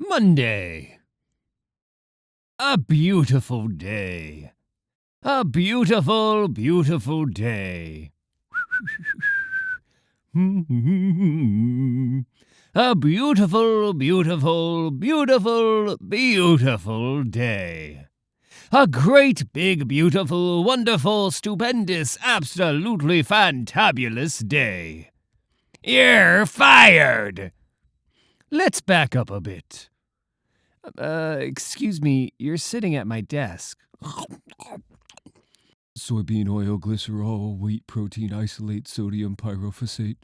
Monday. A beautiful day. A beautiful, beautiful day. A beautiful, beautiful, beautiful, beautiful day. A great, big, beautiful, wonderful, stupendous, absolutely fantabulous day. You're fired! Let's back up a bit. Excuse me, you're sitting at my desk. Soybean oil, glycerol, wheat protein isolate, sodium pyrophosphate.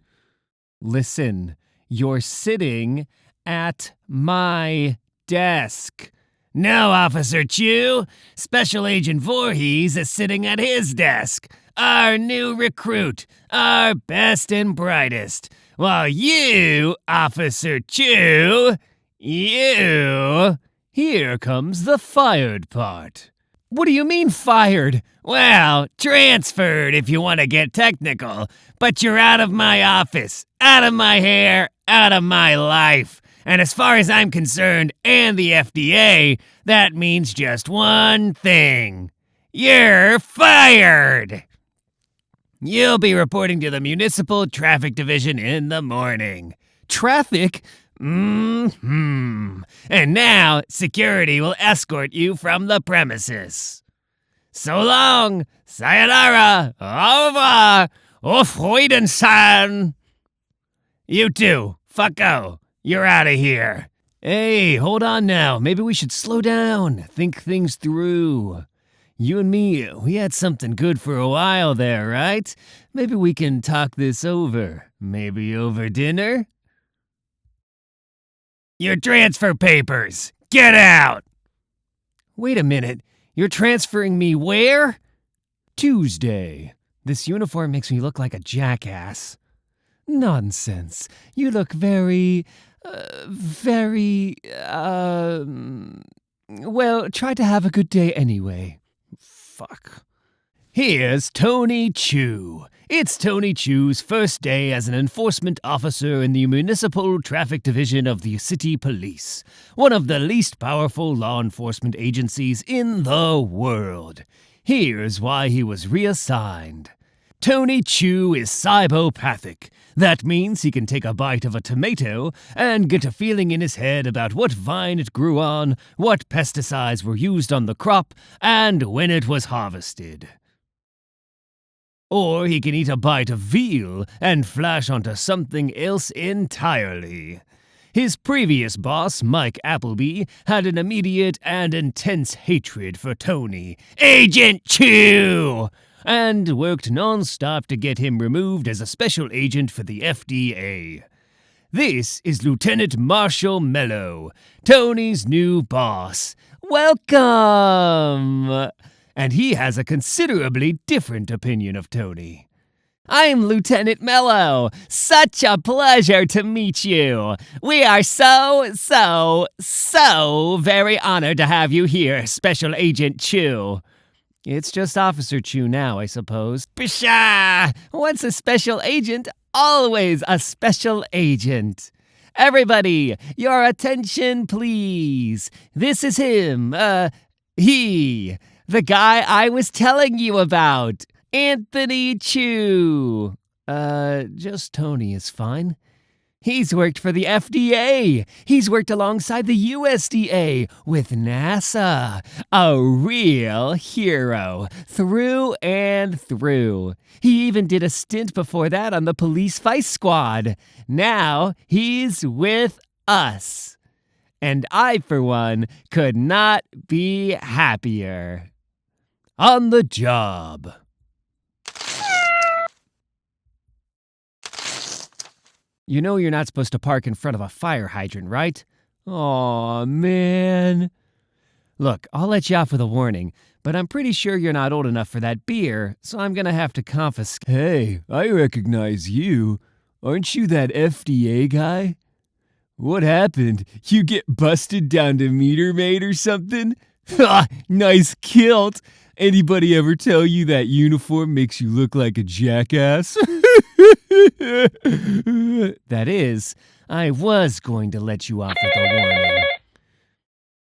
Listen, you're sitting at my desk. No, Officer Chew. Special Agent Voorhees is sitting at his desk. Our new recruit. Our best and brightest. While you, Officer Chew, here comes the fired part. What do you mean fired? Well, transferred if you want to get technical. But you're out of my office, out of my hair, out of my life. And as far as I'm concerned, and the FDA, that means just one thing. You're fired! You'll be reporting to the Municipal Traffic Division in the morning. Traffic? Mm-hmm. And now, security will escort you from the premises. So long, sayonara, au revoir, auf Wiedersehen. You too, fucko, you're out of here. Hey, hold on now, maybe we should slow down, think things through. You and me, we had something good for a while there, right? Maybe we can talk this over. Maybe over dinner? Your transfer papers! Get out! Wait a minute. You're transferring me where? Tuesday. This uniform makes me look like a jackass. Nonsense. You look very, well, try to have a good day anyway. Fuck. Here's Tony Chu. It's Tony Chu's first day as an enforcement officer in the Municipal Traffic Division of the City Police, one of the least powerful law enforcement agencies in the world. Here's why he was reassigned. Tony Chu is cibopathic. That means he can take a bite of a tomato and get a feeling in his head about what vine it grew on, what pesticides were used on the crop, and when it was harvested. Or he can eat a bite of veal and flash onto something else entirely. His previous boss, Mike Appleby, had an immediate and intense hatred for Tony, Agent Chew, and worked non-stop to get him removed as a special agent for the FDA. This is Lieutenant Marshall Mello, Tony's new boss. Welcome! And he has a considerably different opinion of Tony. I'm Lieutenant Mello. Such a pleasure to meet you. We are so very honored to have you here, Special Agent Chew. It's just Officer Chew now, I suppose. Pshaw! Once a special agent, always a special agent. Everybody, your attention, please. This is him, he... the guy I was telling you about, Anthony Chew. Just Tony is fine. He's worked for the FDA. He's worked alongside the USDA with NASA. A real hero, through and through. He even did a stint before that on the police vice squad. Now he's with us. And I, for one, could not be happier. On the job. You know you're not supposed to park in front of a fire hydrant, right? Aw, man. Look, I'll let you off with a warning, but I'm pretty sure you're not old enough for that beer, so I'm gonna have to confiscate. Hey, I recognize you. Aren't you that FDA guy? What happened? You get busted down to meter maid or something? Ha! Nice kilt! Anybody ever tell you that uniform makes you look like a jackass? That is, I was going to let you off with a warning.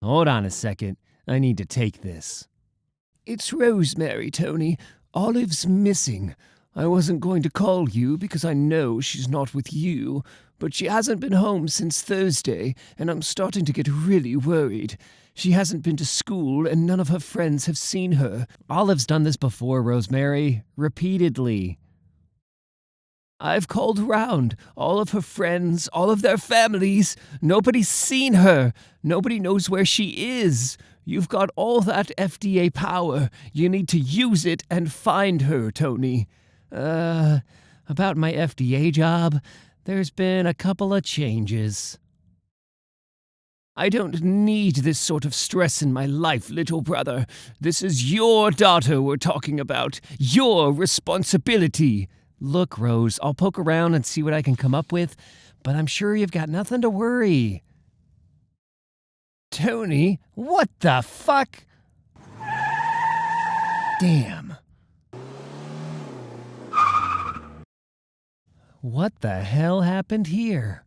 Hold on a second. I need to take this. It's Rosemary, Tony. Olive's missing. I wasn't going to call you because I know she's not with you, but she hasn't been home since Thursday, and I'm starting to get really worried. She hasn't been to school, and none of her friends have seen her. Olive's done this before, Rosemary. Repeatedly. I've called around. All of her friends, all of their families. Nobody's seen her. Nobody knows where she is. You've got all that FDA power. You need to use it and find her, Tony. About my FDA job, there's been a couple of changes. I don't need this sort of stress in my life, little brother. This is your daughter we're talking about. Your responsibility. Look, Rose, I'll poke around and see what I can come up with, but I'm sure you've got nothing to worry. Tony, what the fuck? Damn. What the hell happened here?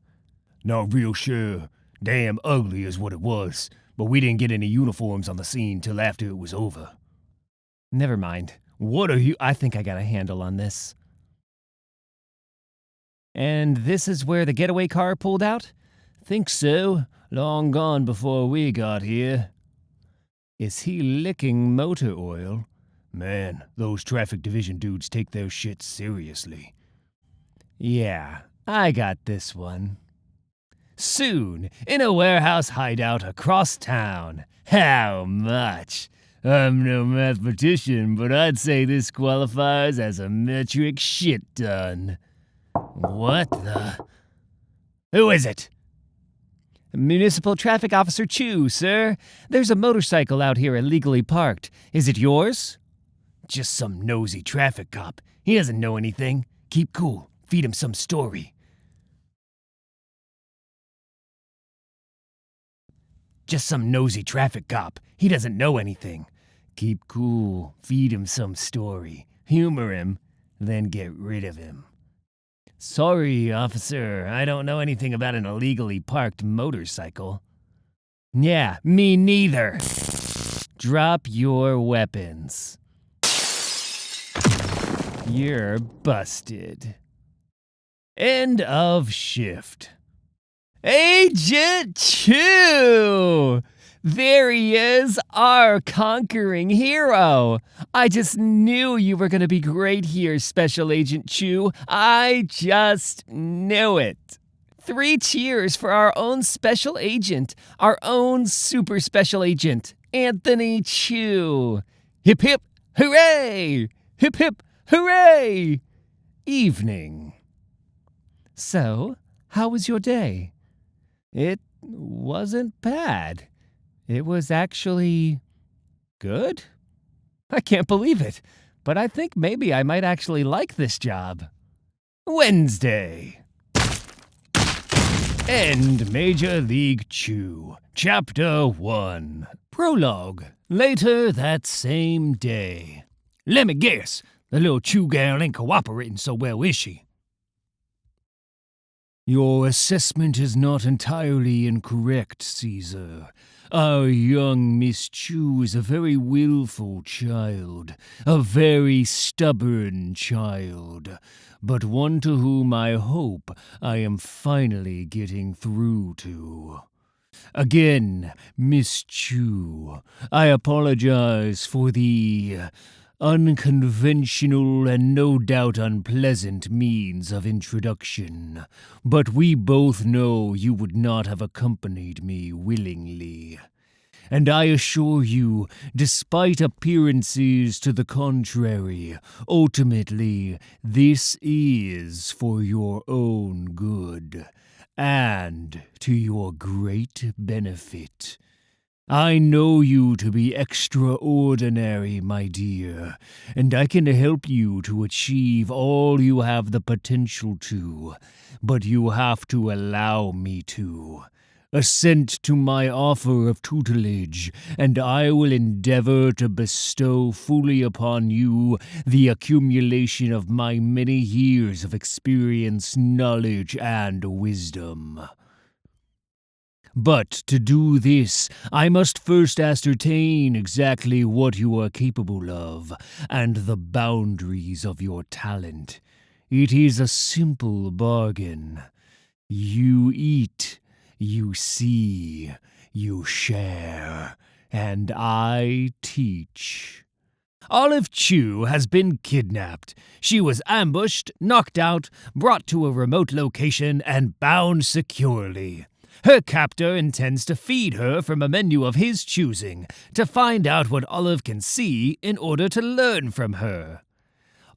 Not real sure. Damn ugly is what it was, but we didn't get any uniforms on the scene till after it was over. Never mind. What are you? I think I got a handle on this. And this is where the getaway car pulled out? Think so. Long gone before we got here. Is he licking motor oil? Man, those traffic division dudes take their shit seriously. Yeah, I got this one. Soon, in a warehouse hideout across town. How much? I'm no mathematician, but I'd say this qualifies as a metric shit ton. What the? Who is it? Municipal Traffic Officer Chu, sir. There's a motorcycle out here illegally parked. Is it yours? Just some nosy traffic cop. He doesn't know anything. Keep cool. Feed him some story. Just some nosy traffic cop. He doesn't know anything. Keep cool. Feed him some story. Humor him. Then get rid of him. Sorry, officer. I don't know anything about an illegally parked motorcycle. Yeah, me neither. Drop your weapons. You're busted. End of shift. Agent Chu! There he is, our conquering hero. I just knew you were going to be great here, Special Agent Chu. I just knew it. 3 cheers for our own special agent, our own super special agent, Anthony Chu. Hip hip, hooray! Hip hip, hooray! Evening. So, how was your day? It wasn't bad. It was actually good? I can't believe it, but I think maybe I might actually like this job. Wednesday. End Major League Chew, Chapter 1. Prologue. Later that same day. Let me guess, the little Chew gal ain't cooperating so well, is she? Your assessment is not entirely incorrect, Caesar. Our young Miss Chew is a very willful child, a very stubborn child, but one to whom I hope I am finally getting through to. Again, Miss Chew, I apologize for the unconventional and no doubt unpleasant means of introduction, but we both know you would not have accompanied me willingly. And I assure you, despite appearances to the contrary, ultimately this is for your own good, and to your great benefit. I know you to be extraordinary, my dear, and I can help you to achieve all you have the potential to, but you have to allow me to. Assent to my offer of tutelage, and I will endeavor to bestow fully upon you the accumulation of my many years of experience, knowledge, and wisdom. But to do this, I must first ascertain exactly what you are capable of and the boundaries of your talent. It is a simple bargain. You eat, you see, you share, and I teach. Olive Chu has been kidnapped. She was ambushed, knocked out, brought to a remote location, and bound securely. Her captor intends to feed her from a menu of his choosing to find out what Olive can see in order to learn from her.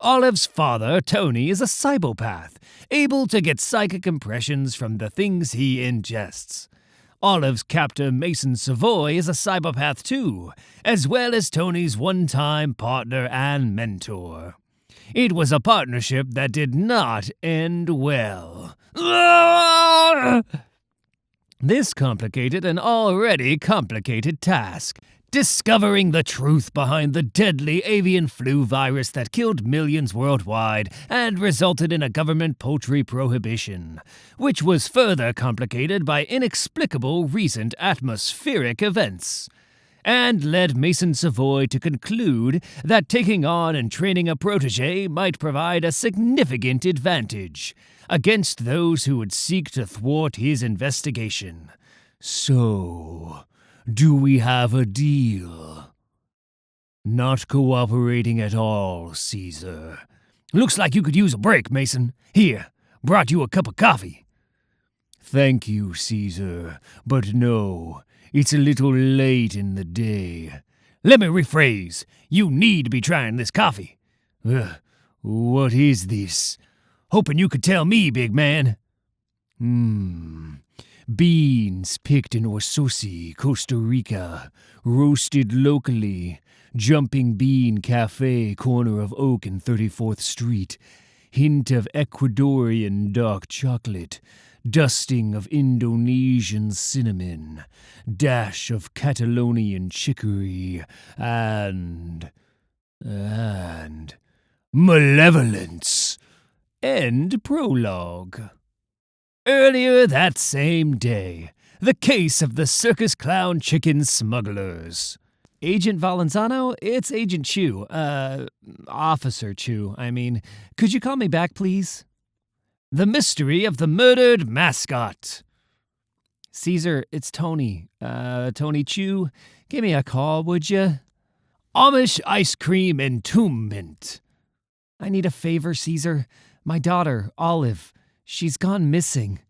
Olive's father, Tony, is a cibopath, able to get psychic impressions from the things he ingests. Olive's captor, Mason Savoy, is a cibopath too, as well as Tony's one-time partner and mentor. It was a partnership that did not end well. This complicated an already complicated task. Discovering the truth behind the deadly avian flu virus that killed millions worldwide and resulted in a government poultry prohibition, which was further complicated by inexplicable recent atmospheric events, and led Mason Savoy to conclude that taking on and training a protege might provide a significant advantage against those who would seek to thwart his investigation. So, do we have a deal? Not cooperating at all, Caesar. Looks like you could use a break, Mason. Here, brought you a cup of coffee. Thank you, Caesar, but no, it's a little late in the day. Let me rephrase. You need to be trying this coffee. What is this? Hoping you could tell me, big man. Beans picked in Ososi, Costa Rica, roasted locally, Jumping Bean Cafe, corner of Oak and 34th Street, hint of Ecuadorian dark chocolate, dusting of Indonesian cinnamon, dash of Catalonian chicory, and malevolence. End prologue. Earlier that same day, the case of the circus clown chicken smugglers. Agent Valenzano, it's Agent Chu. Officer Chu, I mean. Could you call me back, please? The mystery of the murdered mascot. Caesar, it's Tony. Tony Chu. Give me a call, would you? Amish ice cream entombment. I need a favor, Caesar. My daughter, Olive. She's gone missing.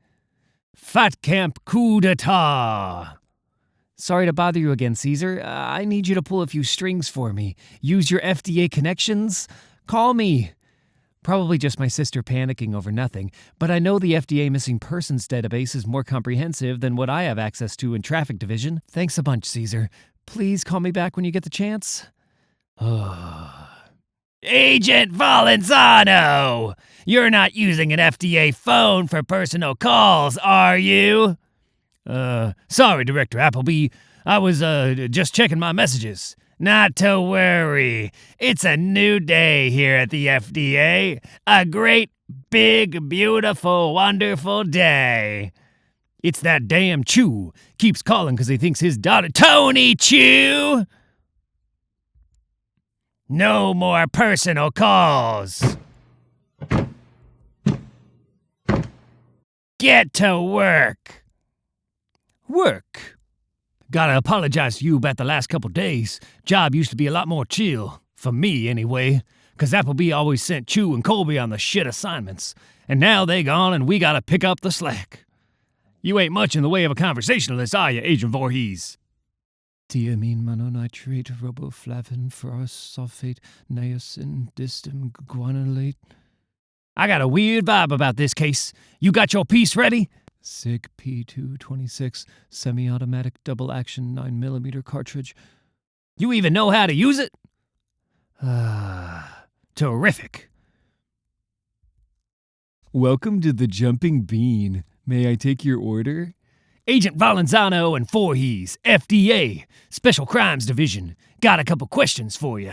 Fat Camp coup d'etat. Sorry to bother you again, Caesar. I need you to pull a few strings for me. Use your FDA connections. Call me. Probably just my sister panicking over nothing, but I know the FDA missing persons database is more comprehensive than what I have access to in traffic division. Thanks a bunch, Caesar. Please call me back when you get the chance. Agent Valenzano! You're not using an FDA phone for personal calls, are you? Sorry, Director Appleby. I was, just checking my messages. Not to worry. It's a new day here at the FDA. A great, big, beautiful, wonderful day. It's that damn Chu. Keeps calling because he thinks his daughter... Tony Chu! No more personal calls. Get to work. Work? Gotta apologize to you about the last couple days. Job used to be a lot more chill. For me, anyway. 'Cause Appleby always sent Chu and Colby on the shit assignments. And now they gone and we gotta pick up the slack. You ain't much in the way of a conversationalist, are you, Agent Voorhees? Diamine mononitrate, riboflavin, ferrous sulfate, niacin, distim, guanylate. I got a weird vibe about this case. You got your piece ready? SIG P226, semi-automatic double-action 9mm cartridge. You even know how to use it? Terrific. Welcome to the Jumping Bean. May I take your order? Agent Valenzano and Voorhees, FDA, Special Crimes Division. Got a couple questions for you.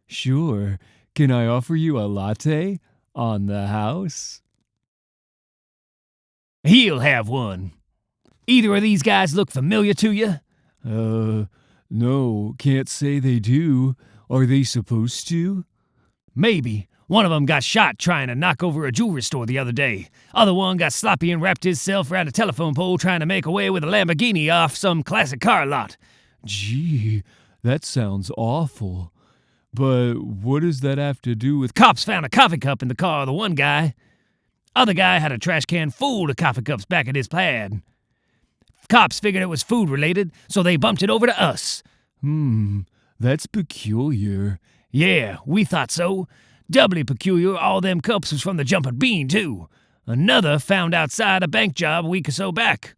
Sure. Can I offer you a latte? On the house? He'll have one. Either of these guys look familiar to you? No, can't say they do. Are they supposed to? Maybe. One of them got shot trying to knock over a jewelry store the other day. Other one got sloppy and wrapped himself around a telephone pole trying to make away with a Lamborghini off some classic car lot. Gee, that sounds awful. But what does that have to do with... Cops found a coffee cup in the car of the one guy. Other guy had a trash can full of coffee cups back at his plaid. Cops figured it was food-related, so they bumped it over to us. That's peculiar. Yeah, we thought so. Doubly peculiar, all them cups was from the Jumpin' Bean, too. Another found outside a bank job a week or so back.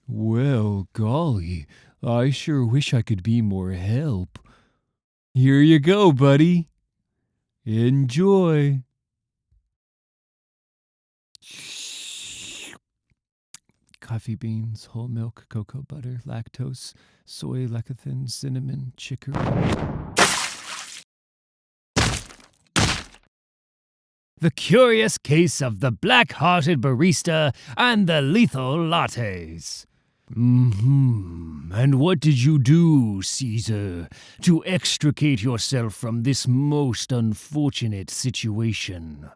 Well, golly, I sure wish I could be more help. Here you go, buddy. Enjoy. Coffee beans, whole milk, cocoa butter, lactose, soy, lecithin, cinnamon, chicory. The Curious Case of the Black-Hearted Barista and the Lethal Lattes. And what did you do, Caesar, to extricate yourself from this most unfortunate situation?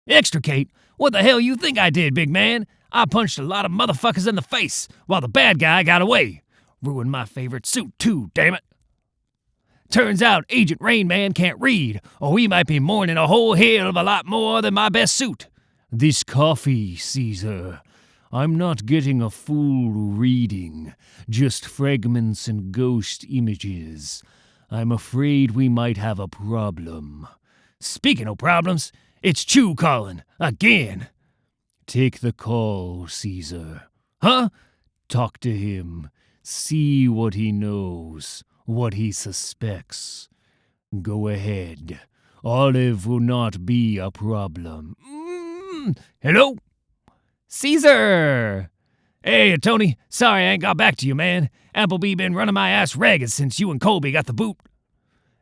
Extricate? What the hell you think I did, big man? I punched a lot of motherfuckers in the face while the bad guy got away. Ruined my favorite suit, too, damn it. Turns out Agent Rain Man can't read, or he might be mourning a whole hell of a lot more than my best suit. This coffee, Caesar. I'm not getting a full reading, just fragments and ghost images. I'm afraid we might have a problem. Speaking of problems, it's Chew calling, again. Take the call, Caesar. Huh? Talk to him. See what he knows, what he suspects. Go ahead. Olive will not be a problem. Hello? Caesar! Hey, Tony. Sorry I ain't got back to you, man. Applebee been running my ass ragged since you and Colby got the boot.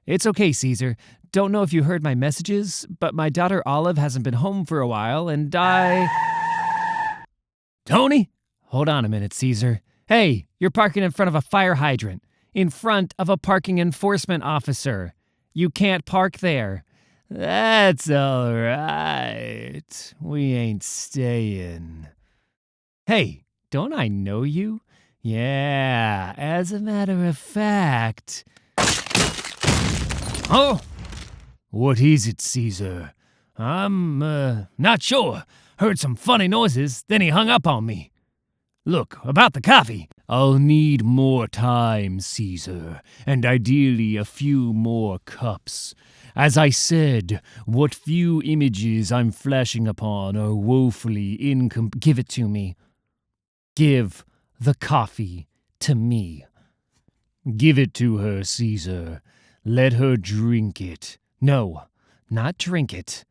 It's okay, Caesar. Don't know if you heard my messages, but my daughter Olive hasn't been home for a while, and Tony? Hold on a minute, Caesar. Hey, you're parking in front of a fire hydrant. In front of a parking enforcement officer. You can't park there. That's all right. We ain't staying. Hey, don't I know you? Yeah, as a matter of fact. Oh! What is it, Caesar? I'm, not sure. Heard some funny noises, then he hung up on me. Look, about the coffee. I'll need more time, Caesar, and ideally a few more cups. As I said, what few images I'm flashing upon are woefully incomplete. Give it to me. Give the coffee to me. Give it to her, Caesar. Let her drink it. No, not drink it.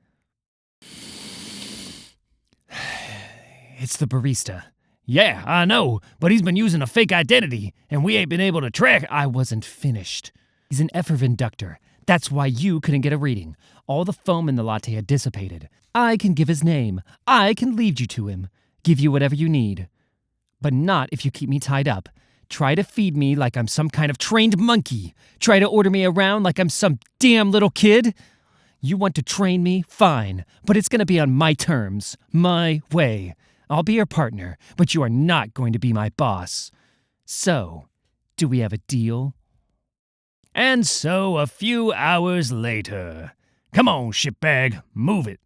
It's the barista. Yeah, I know, but he's been using a fake identity, and we ain't been able to track. I wasn't finished. He's an effervescent. That's why you couldn't get a reading. All the foam in the latte had dissipated. I can give his name. I can lead you to him. Give you whatever you need. But not if you keep me tied up. Try to feed me like I'm some kind of trained monkey. Try to order me around like I'm some damn little kid. You want to train me? Fine. But it's going to be on my terms. My way. I'll be your partner, but you are not going to be my boss. So, do we have a deal? And so, a few hours later. Come on, shitbag, move it.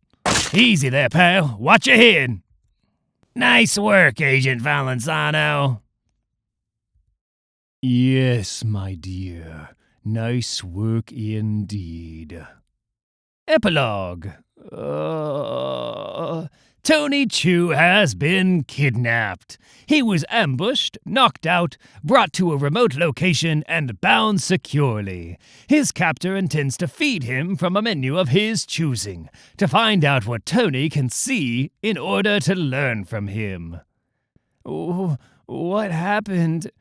Easy there, pal. Watch your head. Nice work, Agent Valenzano. Yes, my dear. Nice work indeed. Epilogue. Tony Chu has been kidnapped. He was ambushed, knocked out, brought to a remote location, and bound securely. His captor intends to feed him from a menu of his choosing, to find out what Tony can see in order to learn from him. What happened?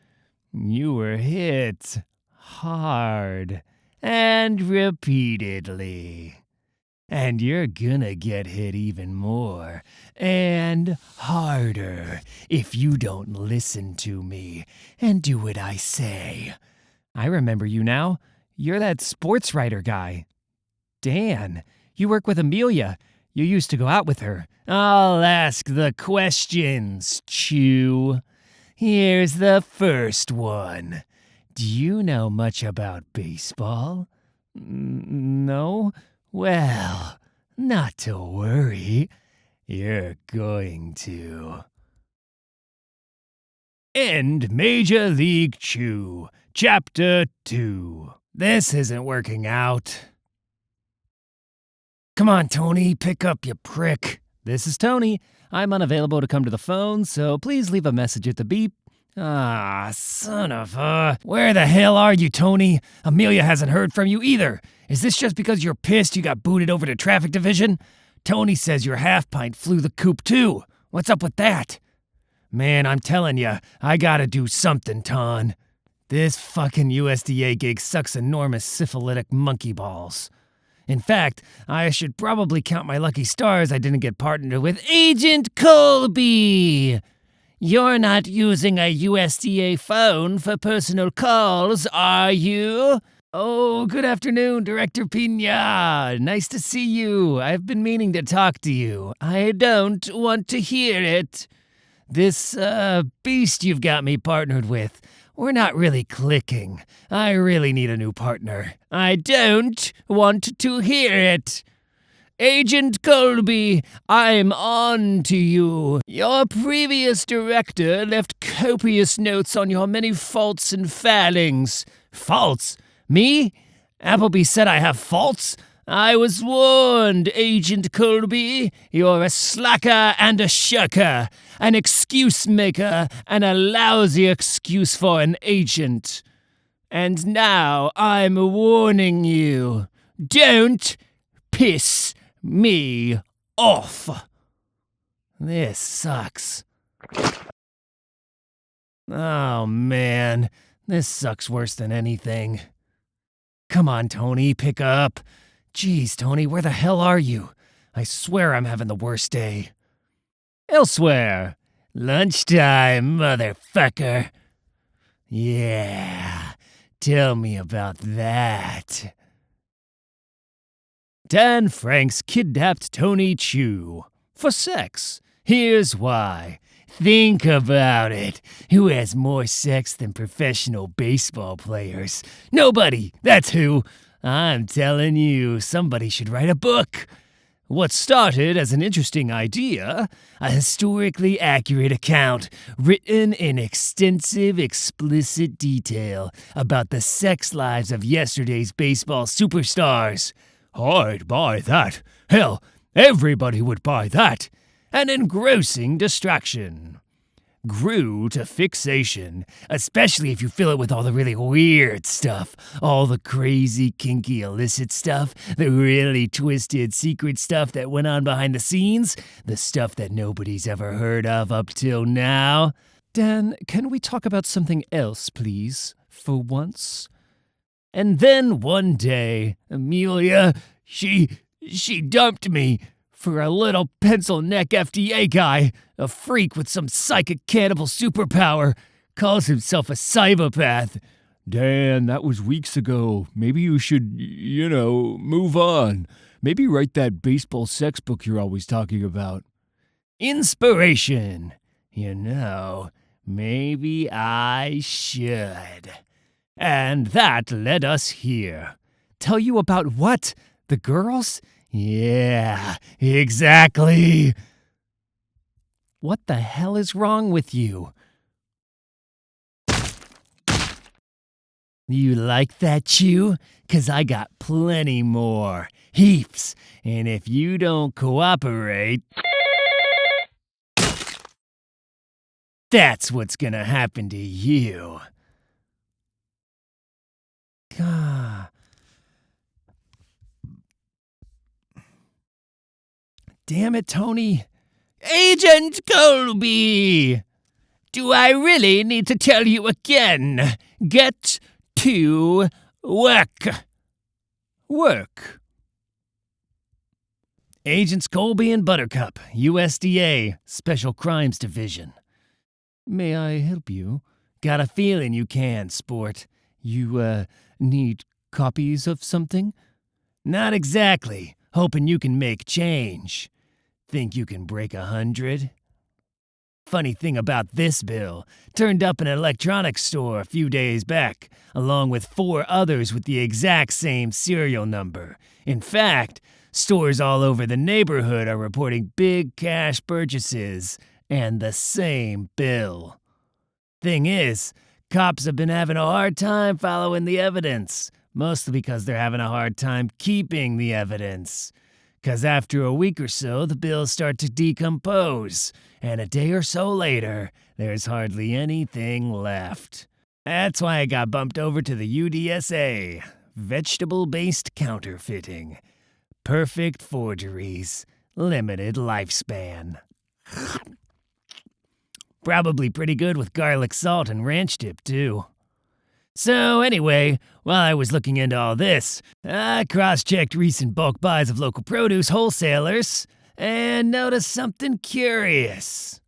You were hit hard and repeatedly. And you're gonna get hit even more and harder if you don't listen to me and do what I say. I remember you now. You're that sports writer guy. Dan, you work with Amelia. You used to go out with her. I'll ask the questions, Chew. Here's the first one. Do you know much about baseball? No? Well, not to worry. You're going to. End Major League Chew, Chapter 2. This isn't working out. Come on, Tony, pick up, you prick. This is Tony. I'm unavailable to come to the phone, so please leave a message at the beep. Ah, son of a... Where the hell are you, Tony? Amelia hasn't heard from you either. Is this just because you're pissed you got booted over to traffic division? Tony says your half-pint flew the coop too. What's up with that? Man, I'm telling ya, I gotta do something, Ton. This fucking USDA gig sucks enormous syphilitic monkey balls. In fact, I should probably count my lucky stars I didn't get partnered with Agent Colby. You're not using a USDA phone for personal calls, are you? Oh, good afternoon, Director Pina. Nice to see you. I've been meaning to talk to you. I don't want to hear it. This, beast you've got me partnered with, we're not really clicking. I really need a new partner. I don't want to hear it. Agent Colby, I'm on to you. Your previous director left copious notes on your many faults and failings. Faults? Me? Appleby said I have faults? I was warned, Agent Colby. You're a slacker and a shirker, an excuse maker and a lousy excuse for an agent. And now I'm warning you. Don't piss me off. This sucks. Oh man, this sucks worse than anything. Come on, Tony, pick up. Jeez, Tony, where the hell are you? I swear I'm having the worst day. Elsewhere. Lunchtime, motherfucker. Yeah, tell me about that. Dan Franks kidnapped Tony Chew. For sex. Here's why. Think about it. Who has more sex than professional baseball players? Nobody. That's who. I'm telling you, somebody should write a book. What started as an interesting idea, a historically accurate account, written in extensive, explicit detail about the sex lives of yesterday's baseball superstars. I'd buy that. Hell, everybody would buy that. An engrossing distraction. Grew to fixation, especially if you fill it with all the really weird stuff, all the crazy, kinky, illicit stuff, the really twisted, secret stuff that went on behind the scenes, the stuff that nobody's ever heard of up till now. Dan, can we talk about something else, please, for once? And then one day, Amelia, she dumped me. For a little pencil neck FDA guy, a freak with some psychic cannibal superpower, calls himself a cibopath. Dan, that was weeks ago. Maybe you should, move on. Maybe write that baseball sex book you're always talking about. Inspiration. Maybe I should. And that led us here. Tell you about what? The girls? Yeah, exactly. What the hell is wrong with you? You like that, Chew? 'Cause I got plenty more. Heaps. And if you don't cooperate, that's what's gonna happen to you. God. Damn it, Tony. Agent Colby! Do I really need to tell you again? Get to work. Work. Agents Colby and Buttercup, USDA, Special Crimes Division. May I help you? Got a feeling you can, sport. You, need copies of something? Not exactly. Hoping you can make change. Think you can break 100? Funny thing about this bill, turned up in an electronics store a few days back, along with 4 others with the exact same serial number. In fact, stores all over the neighborhood are reporting big cash purchases and the same bill. Thing is, cops have been having a hard time following the evidence, mostly because they're having a hard time keeping the evidence. 'Cause after a week or so, the bills start to decompose, and a day or so later, there's hardly anything left. That's why I got bumped over to the UDSA, vegetable-based counterfeiting. Perfect forgeries, limited lifespan. Probably pretty good with garlic salt and ranch dip, too. So anyway, while I was looking into all this, I cross-checked recent bulk buys of local produce wholesalers and noticed something curious.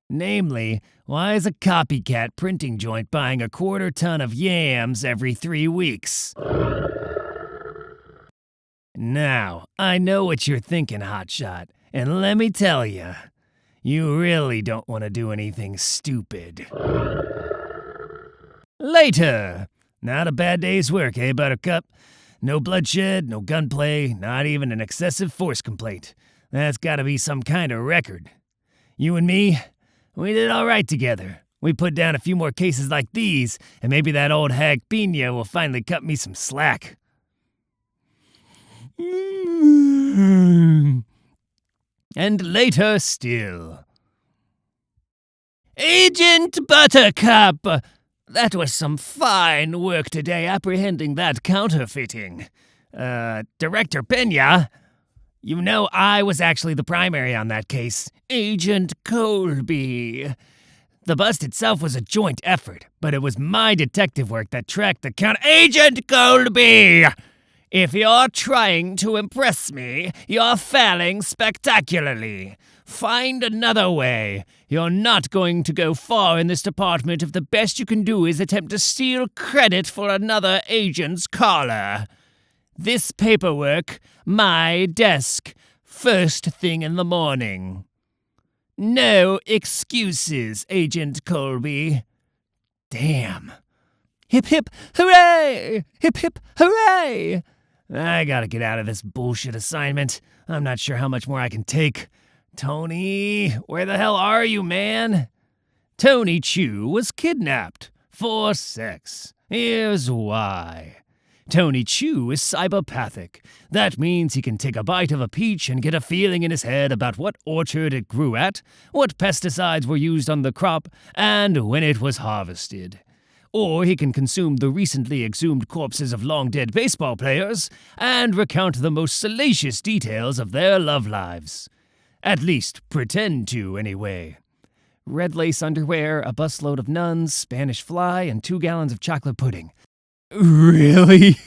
Namely, why is a copycat printing joint buying a 1/4 ton of yams every 3 weeks? Now, I know what you're thinking, hotshot, and let me tell you, you really don't want to do anything stupid. Later. Not a bad day's work, eh, Buttercup? No bloodshed, no gunplay, not even an excessive force complaint. That's gotta be some kind of record. You and me, we did all right together. We put down a few more cases like these, and maybe that old hag Pina will finally cut me some slack. And later still. Agent Buttercup! That was some fine work today apprehending that counterfeiting. Director Pena, you know I was actually the primary on that case. Agent Colby. The bust itself was a joint effort, but it was my detective work that tracked the Agent Colby! If you're trying to impress me, you're failing spectacularly. Find another way. You're not going to go far in this department if the best you can do is attempt to steal credit for another agent's collar. This paperwork, my desk, first thing in the morning. No excuses, Agent Colby. Damn. Hip hip hooray! Hip hip hooray! I gotta get out of this bullshit assignment. I'm not sure how much more I can take. Tony, where the hell are you, man? Tony Chu was kidnapped for sex. Here's why. Tony Chu is cibopathic. That means he can take a bite of a peach and get a feeling in his head about what orchard it grew at, what pesticides were used on the crop, and when it was harvested. Or he can consume the recently exhumed corpses of long-dead baseball players and recount the most salacious details of their love lives. At least pretend to, anyway. Red lace underwear, a busload of nuns, Spanish fly, and 2 gallons of chocolate pudding. Really?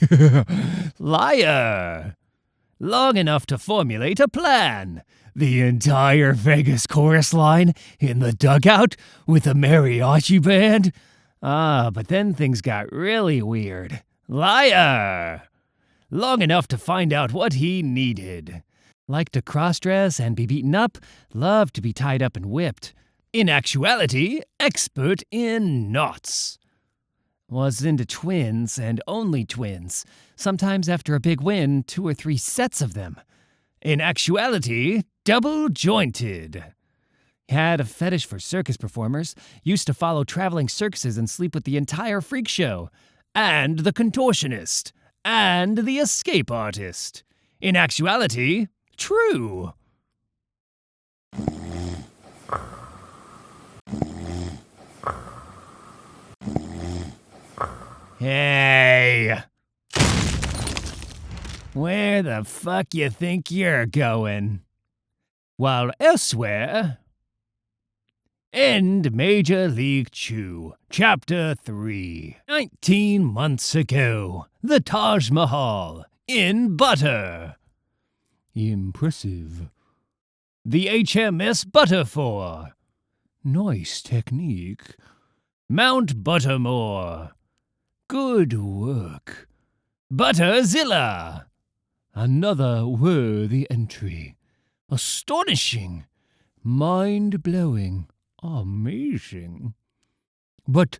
Liar! Long enough to formulate a plan. The entire Vegas chorus line in the dugout with a mariachi band? But then things got really weird. Liar! Long enough to find out what he needed. Liked to cross-dress and be beaten up, loved to be tied up and whipped. In actuality, expert in knots. Was into twins and only twins. Sometimes after a big win, 2 or 3 sets of them. In actuality, double-jointed. Had a fetish for circus performers, used to follow traveling circuses and sleep with the entire freak show. And the contortionist. And the escape artist. In actuality, true. Hey! Where the fuck you think you're going? While elsewhere... End Major League Chew, Chapter 3. 19 months ago, the Taj Mahal, in butter. Impressive. The HMS Butterfore. Nice technique. Mount Buttermore. Good work. Butterzilla. Another worthy entry. Astonishing. Mind-blowing. Amazing. But,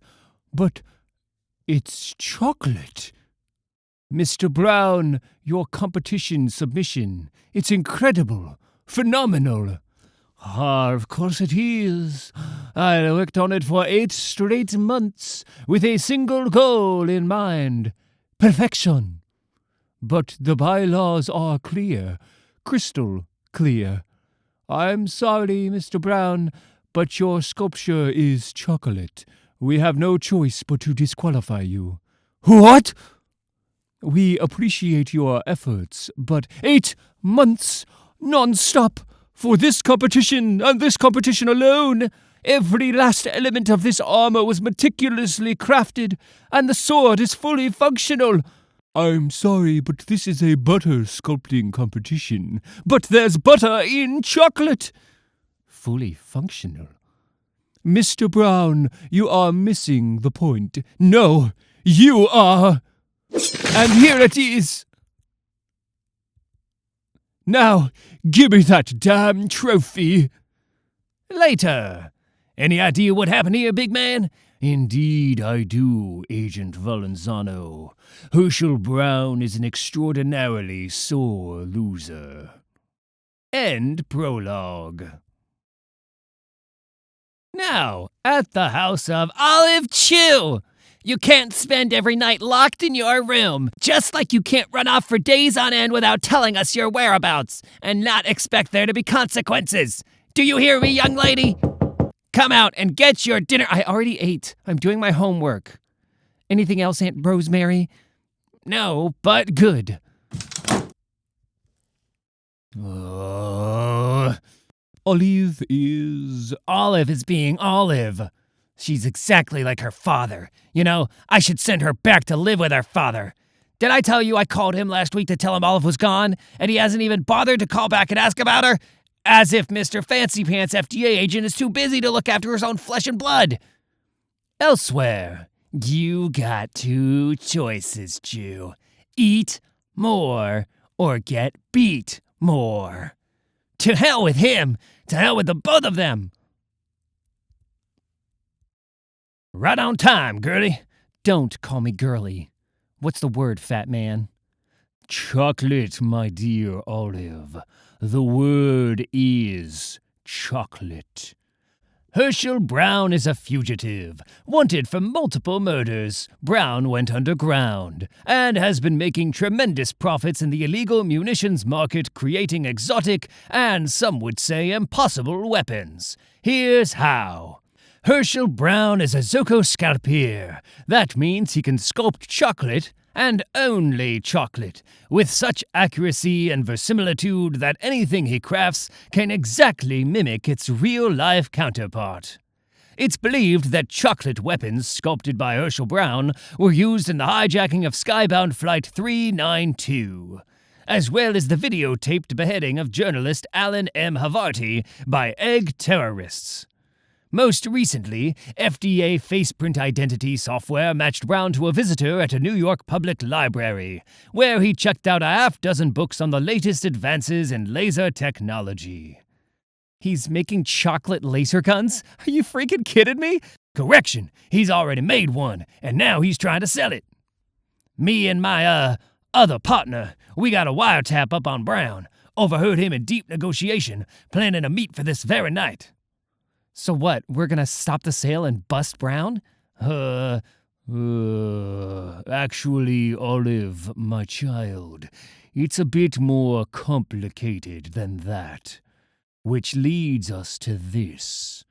it's chocolate. Mr. Brown, your competition submission. It's incredible. Phenomenal. Of course it is. I worked on it for 8 straight months with a single goal in mind. Perfection. But the bylaws are clear. Crystal clear. I'm sorry, Mr. Brown, but your sculpture is chocolate. We have no choice but to disqualify you. What? We appreciate your efforts, but 8 months non-stop for this competition and this competition alone. Every last element of this armor was meticulously crafted, and the sword is fully functional. I'm sorry, but this is a butter sculpting competition. But there's butter in chocolate. Fully functional. Mr. Brown, you are missing the point. No, you are. And here it is. Now, give me that damn trophy. Later. Any idea what happened here, big man? Indeed I do, Agent Valenzano. Herschel Brown is an extraordinarily sore loser. End prologue. Now, at the house of Olive Chew. You can't spend every night locked in your room, just like you can't run off for days on end without telling us your whereabouts, and not expect there to be consequences. Do you hear me, young lady? Come out and get your dinner. I already ate. I'm doing my homework. Anything else, Aunt Rosemary? No, but good. Olive is... Olive is being Olive. She's exactly like her father. You know, I should send her back to live with her father. Did I tell you I called him last week to tell him Olive was gone, and he hasn't even bothered to call back and ask about her? As if Mr. Fancy Pants FDA agent is too busy to look after his own flesh and blood. Elsewhere, you got 2 choices, Jew. Eat more or get beat more. To hell with him. To hell with the both of them. Right on time, girlie. Don't call me girly. What's the word, fat man? Chocolate, my dear Olive. The word is chocolate. Herschel Brown is a fugitive, wanted for multiple murders. Brown went underground and has been making tremendous profits in the illegal munitions market, creating exotic and, some would say, impossible weapons. Here's how. Herschel Brown is a zocoscalpier. That means he can sculpt chocolate, and only chocolate, with such accuracy and verisimilitude that anything he crafts can exactly mimic its real-life counterpart. It's believed that chocolate weapons sculpted by Herschel Brown were used in the hijacking of skybound Flight 392, as well as the videotaped beheading of journalist Alan M. Havarti by egg terrorists. Most recently, FDA faceprint identity software matched Brown to a visitor at a New York public library, where he checked out a half-dozen books on the latest advances in laser technology. He's making chocolate laser guns? Are you freaking kidding me? Correction, he's already made one, and now he's trying to sell it. Me and my, other partner, we got a wiretap up on Brown, overheard him in deep negotiation, planning a meet for this very night. So what, we're gonna stop the sale and bust Brown? Actually, Olive, my child, it's a bit more complicated than that. Which leads us to this.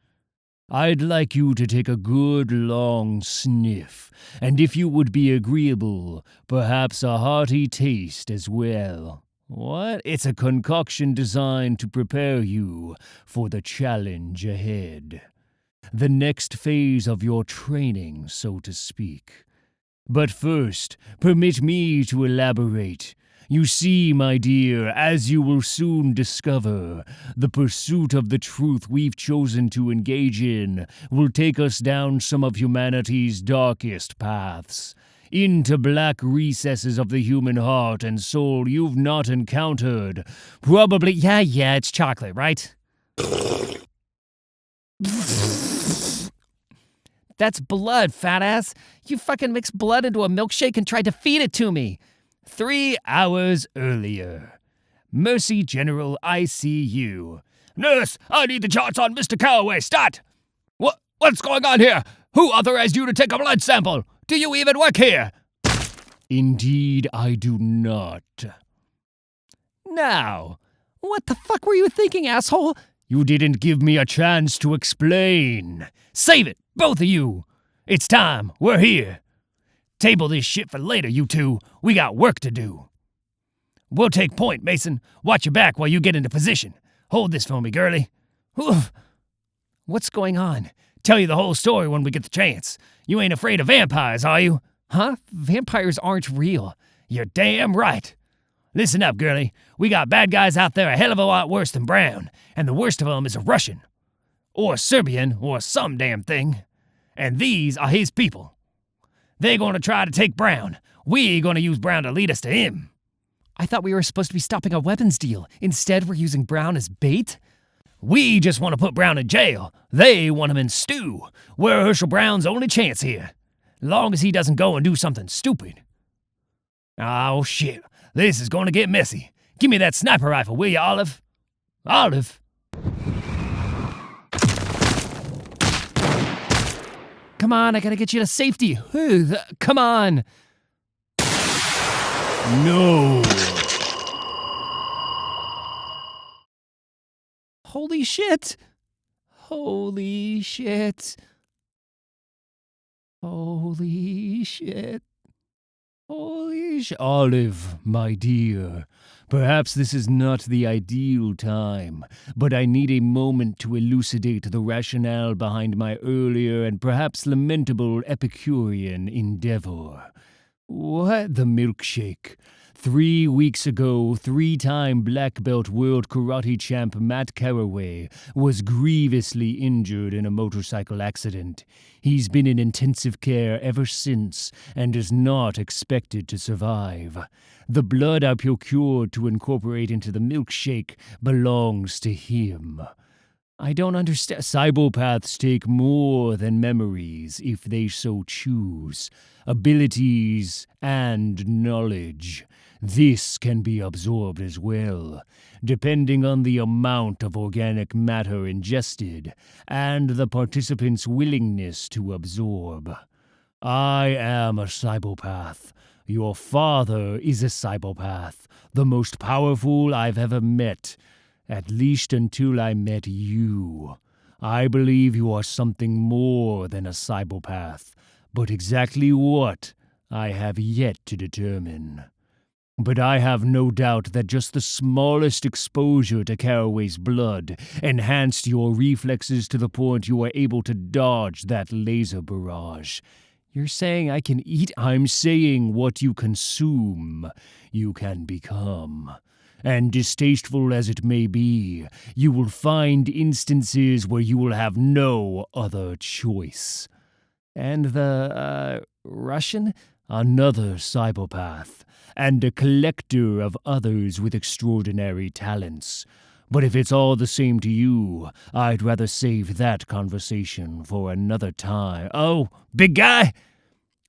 I'd like you to take a good long sniff, and if you would be agreeable, perhaps a hearty taste as well. What? It's a concoction designed to prepare you for the challenge ahead. The next phase of your training, so to speak. But first, permit me to elaborate. You see, my dear, as you will soon discover, the pursuit of the truth we've chosen to engage in will take us down some of humanity's darkest paths, into black recesses of the human heart and soul you've not encountered. Probably, yeah, it's chocolate, right? That's blood, fat ass. You fucking mixed blood into a milkshake and tried to feed it to me. 3 hours earlier. Mercy General ICU. Nurse, I need the charts on Mr. Calloway. Stat! What's going on here? Who authorized you to take a blood sample? Do you even work here? Indeed, I do not. Now, what the fuck were you thinking, asshole? You didn't give me a chance to explain. Save it, both of you. It's time. We're here. Table this shit for later, you two. We got work to do. We'll take point, Mason. Watch your back while you get into position. Hold this for me, girlie. Oof. What's going on? Tell you the whole story when we get the chance. You ain't afraid of vampires, are you? Huh? Vampires aren't real. You're damn right. Listen up, girlie. We got bad guys out there a hell of a lot worse than Brown, and the worst of them is a Russian. Or Serbian, or some damn thing. And these are his people. They're going to try to take Brown. We're going to use Brown to lead us to him. I thought we were supposed to be stopping a weapons deal. Instead, we're using Brown as bait? We just want to put Brown in jail. They want him in stew. We're Herschel Brown's only chance here. Long as he doesn't go and do something stupid. Oh, shit. This is going to get messy. Give me that sniper rifle, will you, Olive? Olive? Come on, I gotta get you to safety. Come on. No. Holy shit. Holy shit. Holy shit. Holy shit. Olive, my dear, perhaps this is not the ideal time, but I need a moment to elucidate the rationale behind my earlier and perhaps lamentable Epicurean endeavor. What? The milkshake. 3 weeks ago, 3-time black belt world karate champ Matt Carraway was grievously injured in a motorcycle accident. He's been in intensive care ever since and is not expected to survive. The blood I procured to incorporate into the milkshake belongs to him. I don't understand. Cibopaths take more than memories, if they so choose, abilities and knowledge. This can be absorbed as well, depending on the amount of organic matter ingested and the participant's willingness to absorb. I am a cibopath. Your father is a cibopath, the most powerful I've ever met. At least until I met you. I believe you are something more than a cibopath, but exactly what, I have yet to determine. But I have no doubt that just the smallest exposure to Carraway's blood enhanced your reflexes to the point you were able to dodge that laser barrage. You're saying I can eat? I'm saying what you consume, you can become. And distasteful as it may be, you will find instances where you will have no other choice. And the, Russian? Another cibopath, and a collector of others with extraordinary talents. But if it's all the same to you, I'd rather save that conversation for another time. Oh, big guy?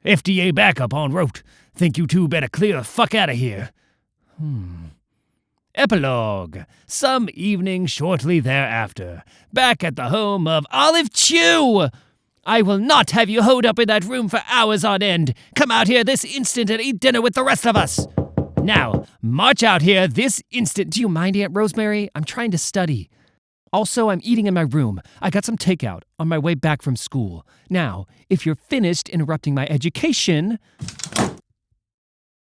FDA backup en route. Think you two better clear the fuck out of here. Epilogue. Some evening shortly thereafter, back at the home of Olive Chew. I will not have you hoed up in that room for hours on end. Come out here this instant and eat dinner with the rest of us. Now, march out here this instant. Do you mind, Aunt Rosemary? I'm trying to study. Also, I'm eating in my room. I got some takeout on my way back from school. Now, if you're finished interrupting my education...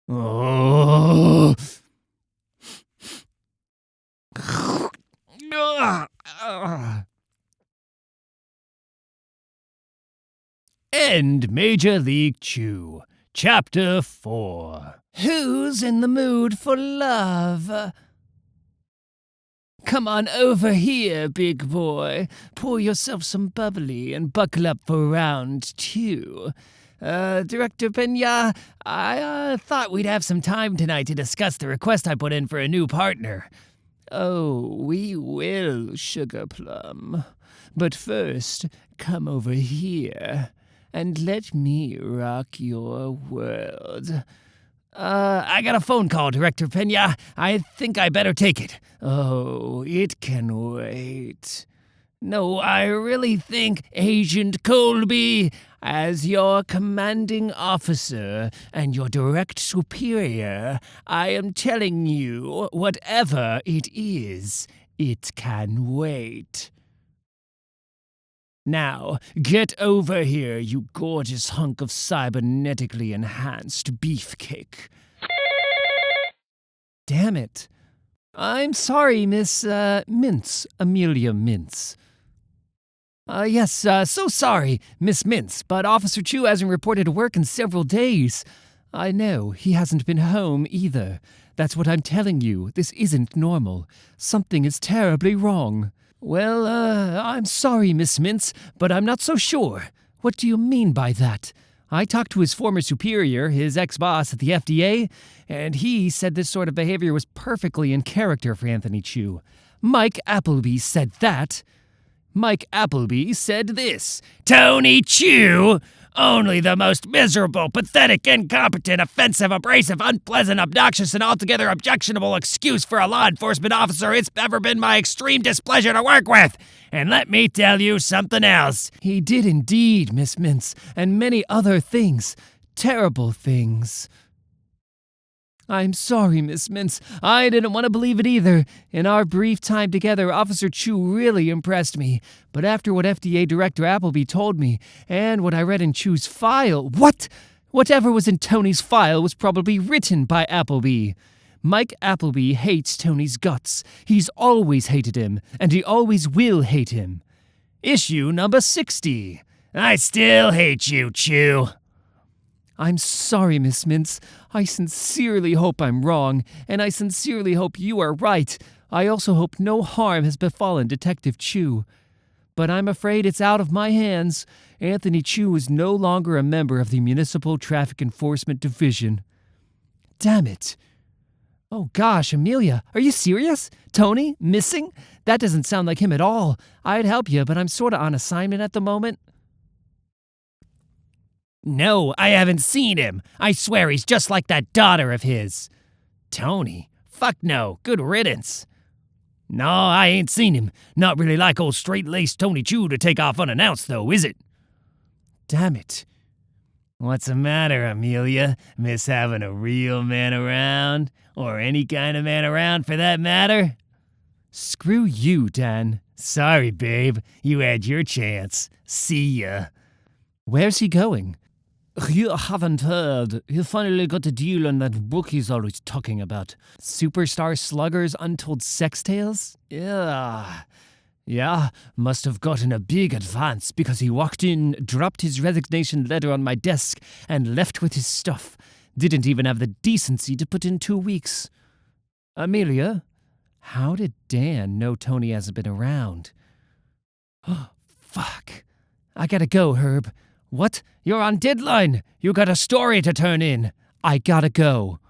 Oh... End Major League Chew. Chapter 4. Who's in the mood for love? Come on over here, big boy. Pour yourself some bubbly and buckle up for round 2. Director Pena, I thought we'd have some time tonight to discuss the request I put in for a new partner. Oh, we will, Sugar Plum. But first, come over here and let me rock your world. I got a phone call, Director Pena. I think I better take it. Oh, it can wait. No, I really think, Agent Colby, as your commanding officer and your direct superior, I am telling you, whatever it is, it can wait. Now, get over here, you gorgeous hunk of cybernetically enhanced beefcake. Damn it. I'm sorry, Miss, Mintz, Amelia Mintz. Yes, so sorry, Miss Mintz, but Officer Chu hasn't reported to work in several days. I know, he hasn't been home either. That's what I'm telling you, this isn't normal. Something is terribly wrong. Well, I'm sorry, Miss Mintz, but I'm not so sure. What do you mean by that? I talked to his former superior, his ex-boss at the FDA, and he said this sort of behavior was perfectly in character for Anthony Chu. Mike Appleby said that. Mike Appleby said this. Tony Chu? Only the most miserable, pathetic, incompetent, offensive, abrasive, unpleasant, obnoxious, and altogether objectionable excuse for a law enforcement officer it's ever been my extreme displeasure to work with. And let me tell you something else. He did indeed, Miss Mintz, and many other things. Terrible things. I'm sorry, Miss Mintz. I didn't want to believe it either. In our brief time together, Officer Chu really impressed me. But after what FDA Director Appleby told me, and what I read in Chu's file— What? Whatever was in Tony's file was probably written by Appleby. Mike Appleby hates Tony's guts. He's always hated him, and he always will hate him. Issue number 60. I still hate you, Chu. I'm sorry, Miss Mintz. I sincerely hope I'm wrong, and I sincerely hope you are right. I also hope no harm has befallen Detective Chu. But I'm afraid it's out of my hands. Anthony Chu is no longer a member of the Municipal Traffic Enforcement Division. Damn it. Oh gosh, Amelia, are you serious? Tony, missing? That doesn't sound like him at all. I'd help you, but I'm sorta on assignment at the moment. No, I haven't seen him. I swear he's just like that daughter of his. Tony? Fuck no. Good riddance. No, I ain't seen him. Not really like old straight-laced Tony Chu to take off unannounced, though, is it? Damn it. What's the matter, Amelia? Miss having a real man around? Or any kind of man around, for that matter? Screw you, Dan. Sorry, babe. You had your chance. See ya. Where's he going? You haven't heard. He finally got a deal on that book he's always talking about. Superstar Slugger's Untold Sex Tales? Yeah, must have gotten a big advance because he walked in, dropped his resignation letter on my desk, and left with his stuff. Didn't even have the decency to put in 2 weeks. Amelia, how did Dan know Tony hasn't been around? Oh, fuck. I gotta go, Herb. What? You're on deadline. You got a story to turn in. I gotta go.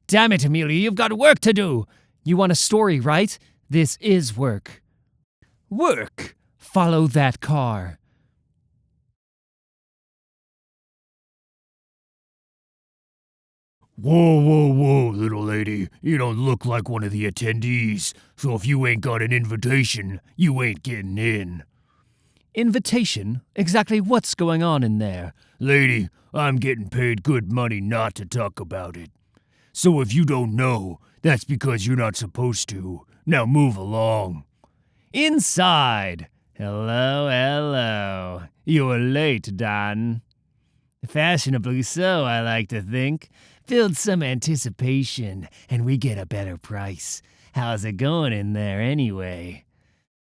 Damn it, Amelia, you've got work to do. You want a story, right? This is work. Work. Follow that car. Whoa, little lady. You don't look like one of the attendees, so if you ain't got an invitation, you ain't getting in. Invitation? Exactly what's going on in there? Lady, I'm getting paid good money not to talk about it. So if you don't know, that's because you're not supposed to. Now move along. Inside. Hello. You're late, Don. Fashionably so, I like to think. Build some anticipation, and we get a better price. How's it going in there, anyway?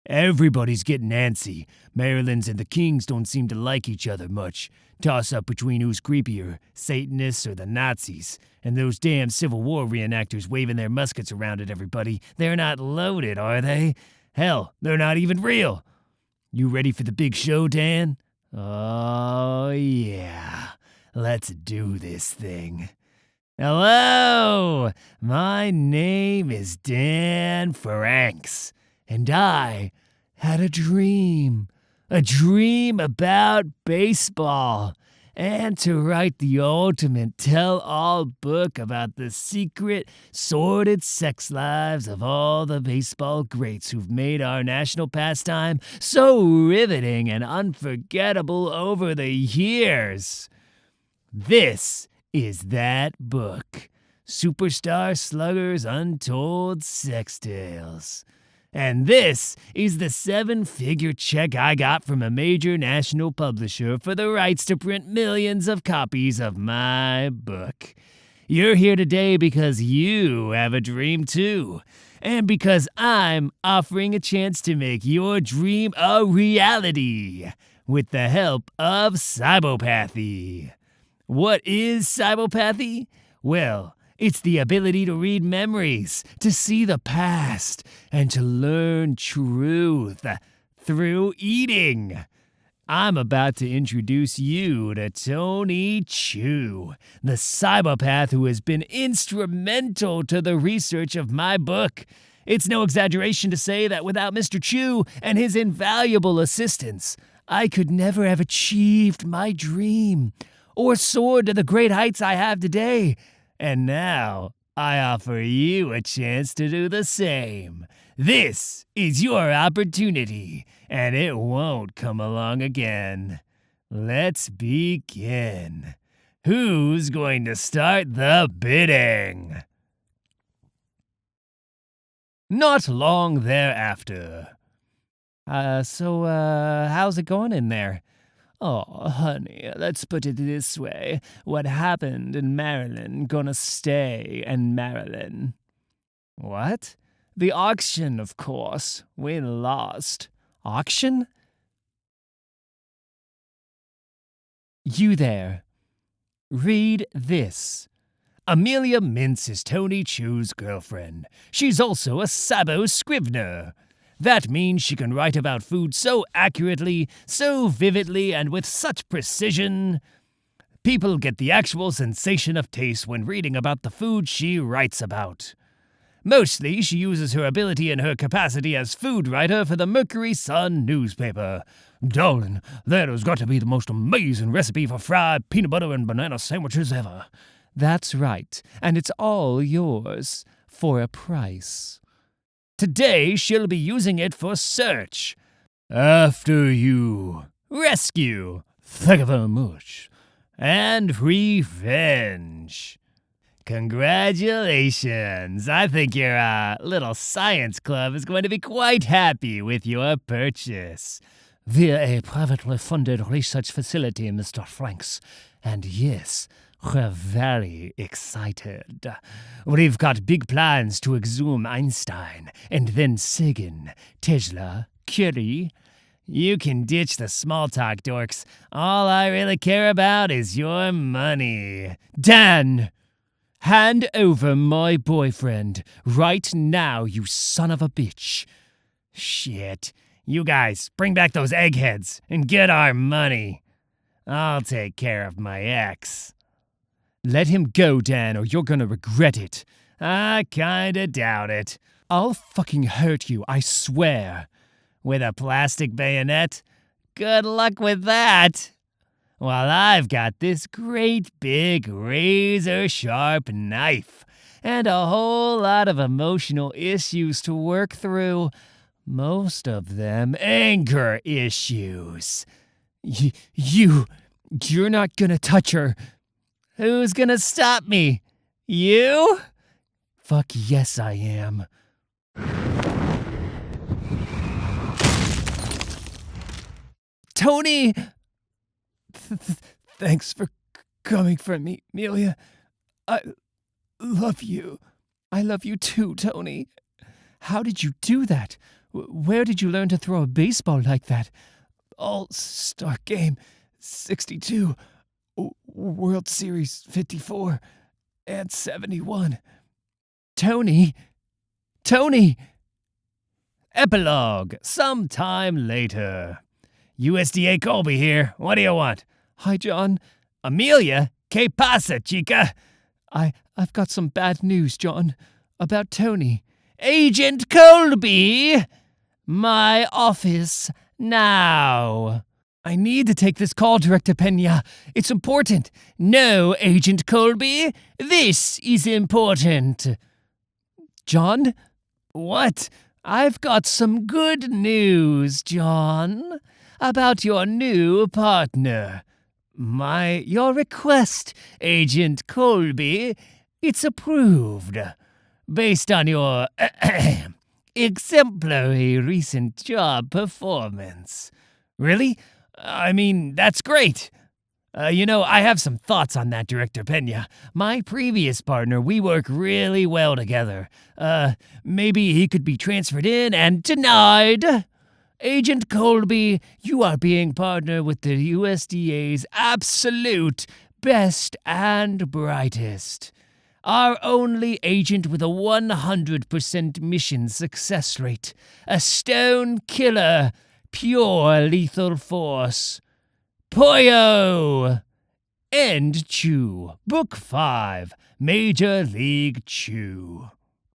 Everybody's getting antsy. Maryland's and the Kings don't seem to like each other much. Toss up between who's creepier, Satanists or the Nazis. And those damn Civil War reenactors waving their muskets around at everybody. They're not loaded, are they? Hell, they're not even real. You ready for the big show, Dan? Oh, yeah. Let's do this thing. Hello! My name is Dan Franks, and I had a dream about baseball, and to write the ultimate tell-all book about the secret, sordid sex lives of all the baseball greats who've made our national pastime so riveting and unforgettable over the years. This is that book, Superstar Slugger's Untold Sex Tales. And this is the 7-figure check I got from a major national publisher for the rights to print millions of copies of my book. You're here today because you have a dream too, and because I'm offering a chance to make your dream a reality with the help of cibopathy. What is cibopathy? Well, it's the ability to read memories, to see the past, and to learn truth through eating. I'm about to introduce you to Tony Chu, the cibopath who has been instrumental to the research of my book. It's no exaggeration to say that without Mr. Chu and his invaluable assistance, I could never have achieved my dream or soared to the great heights I have today. And now, I offer you a chance to do the same. This is your opportunity, and it won't come along again. Let's begin. Who's going to start the bidding? Not long thereafter. How's it going in there? Oh, honey, let's put it this way. What happened in Maryland gonna stay in Maryland. What? The auction, of course. We lost. Auction? You there. Read this. Amelia Mintz is Tony Chu's girlfriend. She's also a sabo scrivener. That means she can write about food so accurately, so vividly, and with such precision. People get the actual sensation of taste when reading about the food she writes about. Mostly, she uses her ability and her capacity as food writer for the Mercury Sun newspaper. Darling, that has got to be the most amazing recipe for fried peanut butter and banana sandwiches ever. That's right, and it's all yours, for a price. Today, she'll be using it for search. After you. Rescue. Thank you very much. And revenge. Congratulations. I think your little science club is going to be quite happy with your purchase. We're a privately funded research facility, Mr. Franks. And yes, we're very excited. We've got big plans to exhume Einstein, and then Sagan, Tesla, Curie. You can ditch the small talk, dorks. All I really care about is your money. Dan! Hand over my boyfriend right now, you son of a bitch. Shit. You guys, bring back those eggheads and get our money. I'll take care of my ex. Let him go, Dan, or you're gonna regret it. I kinda doubt it. I'll fucking hurt you, I swear. With a plastic bayonet? Good luck with that. While I've got this great big razor-sharp knife and a whole lot of emotional issues to work through. Most of them anger issues. You're not gonna touch her. Who's gonna stop me? You? Fuck yes, I am. Tony! Thanks for coming for me, Amelia. I love you. I love you too, Tony. How did you do that? Where did you learn to throw a baseball like that? All-Star Game 62, World Series 54, and 71. Tony! Epilogue. Sometime later. USDA Colby here. What do you want? Hi, John. Amelia? Que pasa, chica? I've got some bad news, John, about Tony. Agent Colby! My office now. I need to take this call, Director Pena. It's important. No, Agent Colby. This is important. John? What? I've got some good news, John, about your new partner. Your request, Agent Colby, it's approved. Based on your exemplary recent job performance. Really? I mean, that's great. I have some thoughts on that, Director Pena. My previous partner, we work really well together. Maybe he could be transferred in and denied. Agent Colby, you are being partnered with the USDA's absolute best and brightest. Our only agent with a 100% mission success rate. A stone killer. Pure lethal force. Pollo! End Chew. Book 5. Major League Chew.